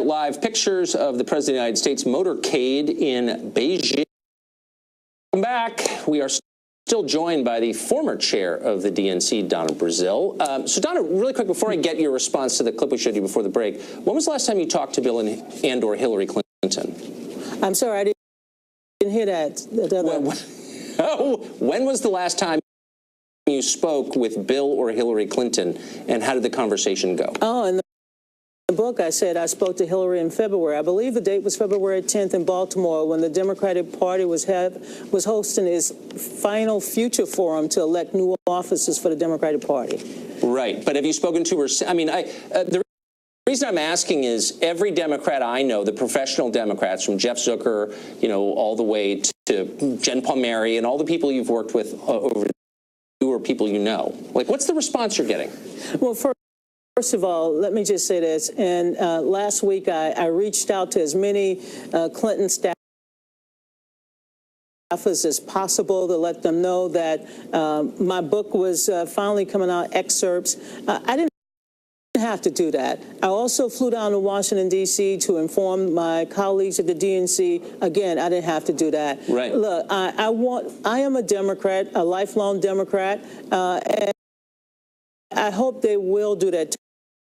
Live pictures of the President of the United States motorcade in Beijing. Welcome back. We are still joined by the former chair of the DNC, Donna Brazile. So, Donna, really quick, before I get your response to the clip we showed you before the break, when was the last time you talked to Bill and/or Hillary Clinton? I'm sorry, I didn't hear that. When was the last time you spoke with Bill or Hillary Clinton, and how did the conversation go? Oh, in the book, I said I spoke to Hillary in February. I believe the date was February 10th in Baltimore, when the Democratic Party was hosting its final future forum to elect new officers for the Democratic Party. Right, but have you spoken to her? I mean, the reason I'm asking is every Democrat I know, the professional Democrats, from Jeff Zucker, all the way to Jen Palmieri and all the people you've worked with over or people you know, like, what's the response you're getting? Well, First of all, let me just say this. And last week, I reached out to as many Clinton staffers as possible to let them know that my book was finally coming out, excerpts. I didn't have to do that. I also flew down to Washington, D.C. to inform my colleagues at the DNC. Again, I didn't have to do that. Right. Look, I am a Democrat, a lifelong Democrat, and I hope they will do that.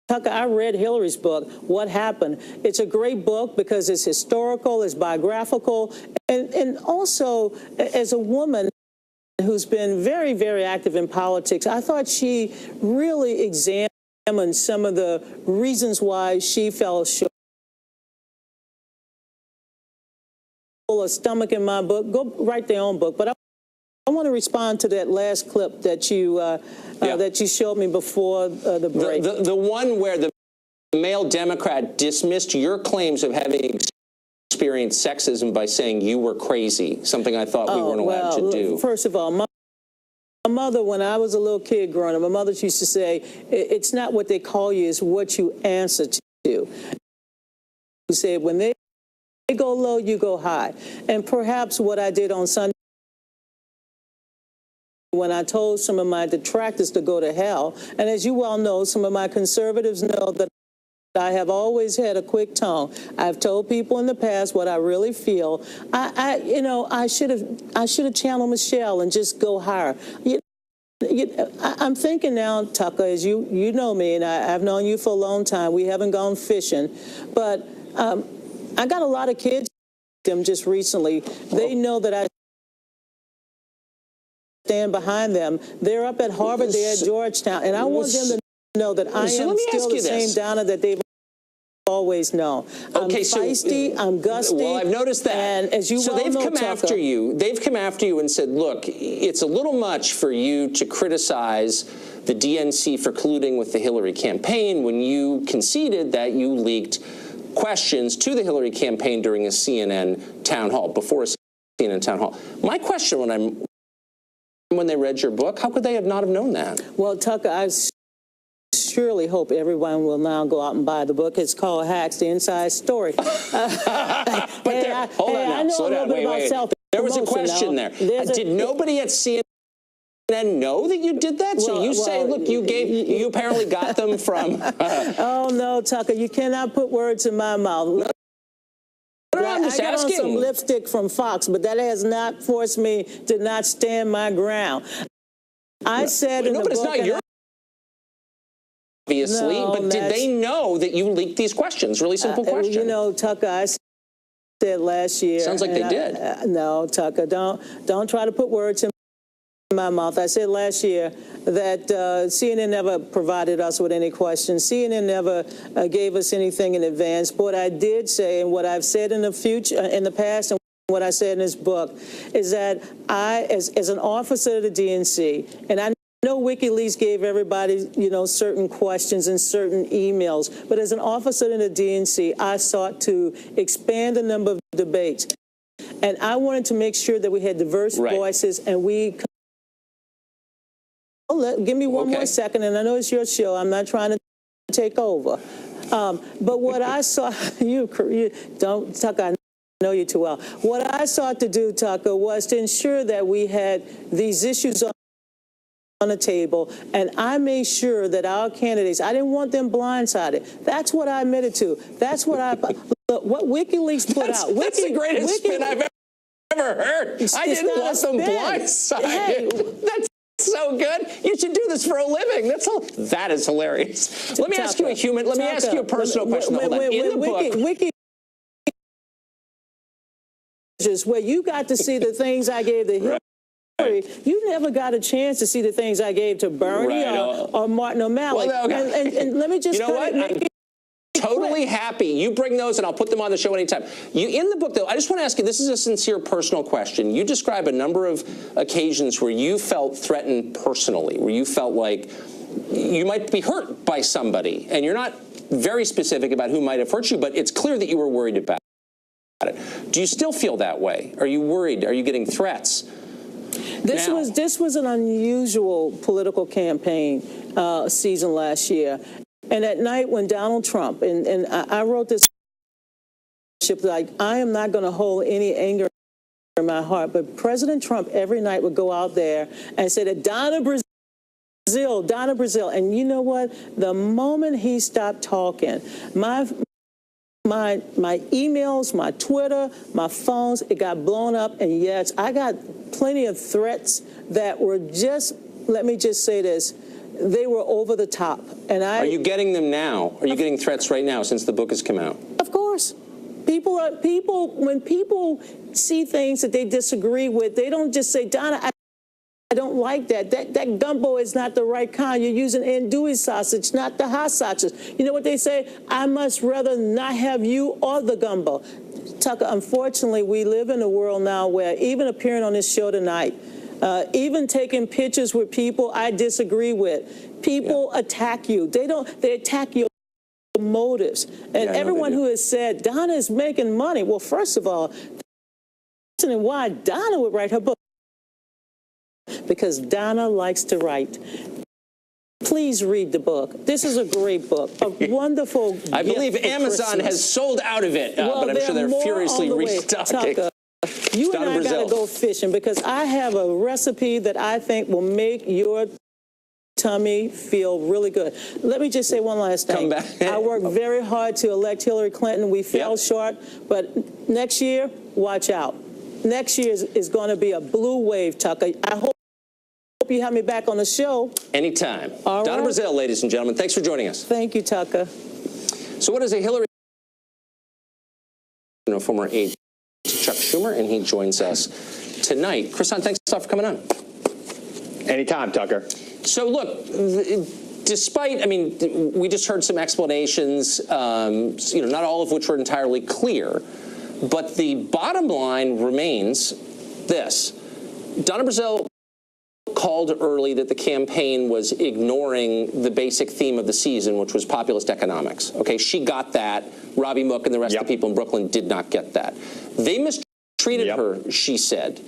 Tucker, I read Hillary's book, What Happened. It's a great book because it's historical, it's biographical, and also, as a woman who's been very, very active in politics, I thought she really examined some of the reasons why she fell short. A stomach in my book, go write their own book. But I want to respond to that last clip that you that you showed me before the break. The one where the male Democrat dismissed your claims of having experienced sexism by saying you were crazy, something I thought we weren't allowed to do. First of all, my mother, when I was a little kid growing up, my mother used to say, it's not what they call you, it's what you answer to. You said, when they go low, you go high. And perhaps what I did on Sunday, when I told some of my detractors to go to hell, and as you well know, some of my conservatives know that I have always had a quick tongue. I've told people in the past what I really feel. I should have channeled Michelle and just go higher. I'm thinking now, Tucker, as you know me, and I've known you for a long time. We haven't gone fishing, but I got a lot of kids. Them just recently, they know that I stand behind them. They're up at Harvard, they're at Georgetown, and I want them to know that I am still the same Donna that they've always known. I'm feisty, I'm gusty. Well, I've noticed that. And as you well know, they've come after you. They've come after you and said, look, it's a little much for you to criticize the DNC for colluding with the Hillary campaign when you conceded that you leaked questions to the Hillary campaign during a CNN town hall, before a CNN town hall. My question when they read your book, how could they not have known that? Well, Tucker, I surely hope everyone will now go out and buy the book. It's called Hacks, the Inside Story. Hold on now, slow down, wait. There was a question there. Did nobody at CNN know that you did that? So you say, look, you apparently got them from... Oh, no, Tucker, you cannot put words in my mouth. I'm just I got on some lipstick from Fox, but that has not forced me to not stand my ground. I said in the book... No, but it's not your... Obviously, but did they know that you leaked these questions? Really simple question. You know, Tucker, I said last year... Sounds like they did. No, Tucker, don't try to put words in my mouth. I said last year that CNN never provided us with any questions. CNN never gave us anything in advance. But what I did say, and what I've said in the past, and what I said in this book, is that I, as an officer of the DNC, and I know WikiLeaks gave everybody, certain questions and certain emails, but as an officer in the DNC, I sought to expand the number of debates, and I wanted to make sure that we had diverse voices, and we. Give me one more second, and I know it's your show. I'm not trying to take over. But what I saw, you don't, Tucker, I know you too well. What I sought to do, Tucker, was to ensure that we had these issues the table, and I made sure that our candidates, I didn't want them blindsided. That's what I admitted to. That's what what WikiLeaks put out. That's the greatest spin I've ever heard. I didn't want them blindsided. Hey, that's so good. You should do this for a living. That is hilarious. Let me ask you a personal question. In the book, where you got to see the things I gave to Hillary. You never got a chance to see the things I gave to Bernie or Martin O'Malley. Well, and let me just totally happy. You bring those and I'll put them on the show anytime. In the book, though, I just want to ask you, this is a sincere personal question. You describe a number of occasions where you felt threatened personally, where you felt like you might be hurt by somebody, and you're not very specific about who might have hurt you, but it's clear that you were worried about it. Do you still feel that way? Are you worried? Are you getting threats? This was an unusual political campaign season last year. And at night when Donald Trump, and I wrote this, like, I am not going to hold any anger in my heart, but President Trump every night would go out there and say that Donna Brazile, and you know what? The moment he stopped talking, my emails, my Twitter, my phones, it got blown up. And yes, I got plenty of threats that were just, let me just say this, they were over the top. And Are you getting them now? Are you getting threats right now since the book has come out? Of course. When people see things that they disagree with, they don't just say, Donna, I don't like that. That gumbo is not the right kind. You're using andouille sausage, not the hot sausage. You know what they say? I must rather not have you or the gumbo. Tucker, unfortunately, we live in a world now where even appearing on this show tonight, even taking pictures with people I disagree with, people attack you. They attack your motives. And everyone who has said, Donna is making money. Well, first of all, that's why Donna would write her book. Because Donna likes to write. Please read the book. This is a great book, a wonderful gift. I believe Amazon has sold out of it, but I'm sure they're furiously restocking. You and I got to go fishing because I have a recipe that I think will make your tummy feel really good. Let me just say one last thing. Come back. I worked very hard to elect Hillary Clinton. We fell short, but next year, watch out. Next year is going to be a blue wave, Tucker. I hope you have me back on the show. Anytime. All Donna Brazile, ladies and gentlemen, thanks for joining us. Thank you, Tucker. So what is a Hillary? Former aide Chuck Schumer, and he joins us tonight. Carlson, thanks a lot for coming on. Anytime, Tucker. So look, despite, we just heard some explanations, not all of which were entirely clear, but the bottom line remains this. Donna Brazile called early that the campaign was ignoring the basic theme of the season, which was populist economics. Okay, she got that. Robbie Mook and the rest of the people in Brooklyn did not get that. They mistreated her, she said.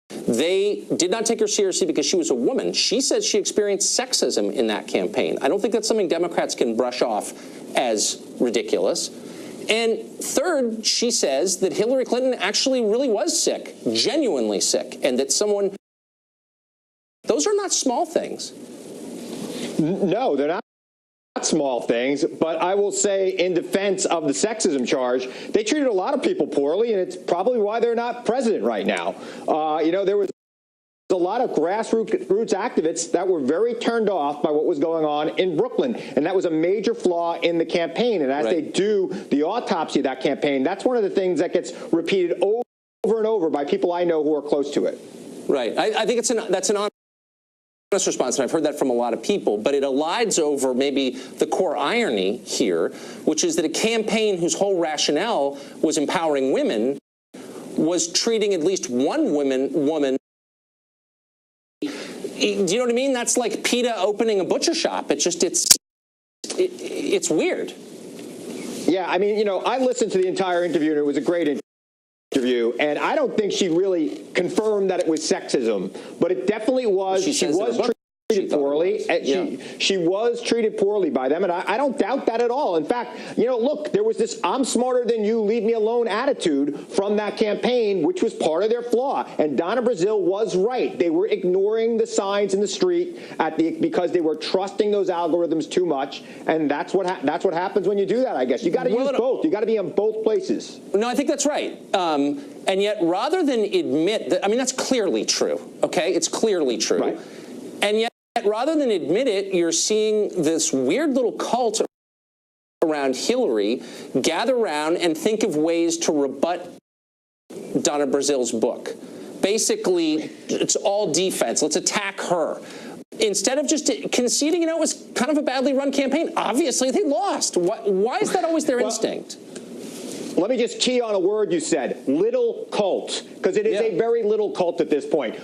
They did not take her seriously because she was a woman. She said she experienced sexism in that campaign. I don't think that's something Democrats can brush off as ridiculous. And third, she says that Hillary Clinton actually really was sick, genuinely sick, and that someone... Those are not small things. No, they're not small things, but I will say in defense of the sexism charge, they treated a lot of people poorly, and it's probably why they're not president right now. There was a lot of grassroots activists that were very turned off by what was going on in Brooklyn, and that was a major flaw in the campaign. And as they do the autopsy of that campaign, that's one of the things that gets repeated over and over by people I know who are close to it. Right. I think that's an honest response, and I've heard that from a lot of people, but it elides over maybe the core irony here, which is that a campaign whose whole rationale was empowering women was treating at least one woman. Do you know what I mean? That's like PETA opening a butcher shop. It's weird. Yeah, I listened to the entire interview, and it was a great interview, and I don't think she really confirmed that it was sexism, but it definitely was. She was treated poorly. She was treated poorly by them, and I don't doubt that at all. In fact, look, there was this "I'm smarter than you, leave me alone" attitude from that campaign, which was part of their flaw. And Donna Brazile was right. They were ignoring the signs in the street because they were trusting those algorithms too much, and that's what happens when you do that. I guess you got to use both. You got to be in both places. No, I think that's right. And yet, rather than admit that, I mean, that's clearly true. Okay, it's clearly true. Right. And yet, rather than admit it, you're seeing this weird little cult around Hillary gather around and think of ways to rebut Donna Brazile's book. Basically, it's all defense. Let's attack her. Instead of just conceding, it was kind of a badly run campaign. Obviously, they lost. Why is that always their instinct? Let me just key on a word you said, little cult, because it is a very little cult at this point.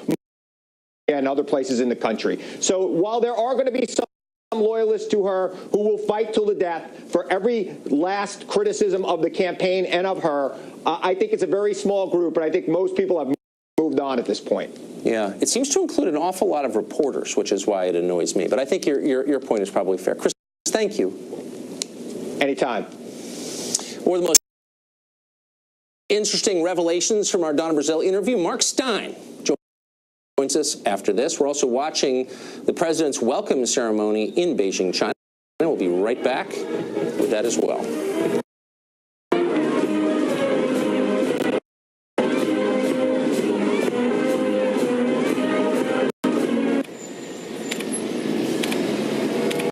And other places in the country. So while there are going to be some loyalists to her who will fight till the death for every last criticism of the campaign and of her, I think it's a very small group, and I think most people have moved on at this point. Yeah, it seems to include an awful lot of reporters, which is why it annoys me. But I think your point is probably fair. Chris, thank you. Anytime. One of the most interesting revelations from our Donna Brazile interview, Mark Stein joins us after this. We're also watching the president's welcome ceremony in Beijing, China. We'll be right back with that as well.